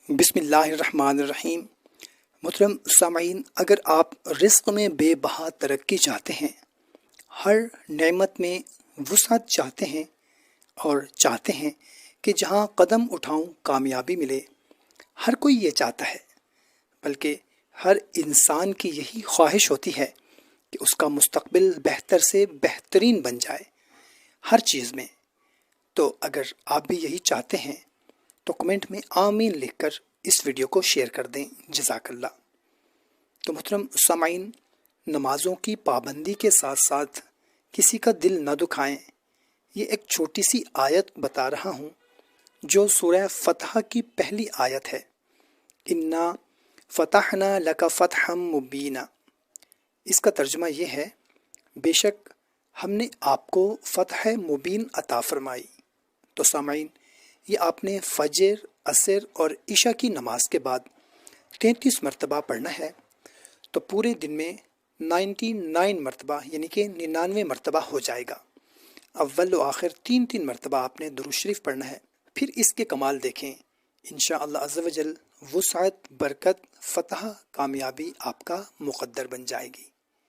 بسم اللہ الرحمن الرحیم۔ محترم سامعین، اگر آپ رزق میں بے بہا ترقی چاہتے ہیں، ہر نعمت میں وسعت چاہتے ہیں اور چاہتے ہیں کہ جہاں قدم اٹھاؤں کامیابی ملے، ہر کوئی یہ چاہتا ہے، بلکہ ہر انسان کی یہی خواہش ہوتی ہے کہ اس کا مستقبل بہتر سے بہترین بن جائے ہر چیز میں۔ تو اگر آپ بھی یہی چاہتے ہیں تو کمنٹ میں آمین لکھ کر اس ویڈیو کو شیئر کر دیں، جزاک اللہ۔ تو محترم سامعین، نمازوں کی پابندی کے ساتھ ساتھ کسی کا دل نہ دکھائیں، یہ ایک چھوٹی سی آیت بتا رہا ہوں جو سورہ فتح کی پہلی آیت ہے، انا فتحنا لک فتحا مبینا۔ اس کا ترجمہ یہ ہے، بے شک ہم نے آپ کو فتح مبین عطا فرمائی۔ تو سامعین، یہ آپ نے فجر، عصر اور عشاء کی نماز کے بعد 33 مرتبہ پڑھنا ہے، تو پورے دن میں 99 مرتبہ یعنی کہ 99 مرتبہ ہو جائے گا۔ اول و آخر 3 مرتبہ آپ نے درود شریف پڑھنا ہے۔ پھر اس کے کمال دیکھیں، انشاءاللہ عز و جل وسعت، برکت، فتح، کامیابی آپ کا مقدر بن جائے گی۔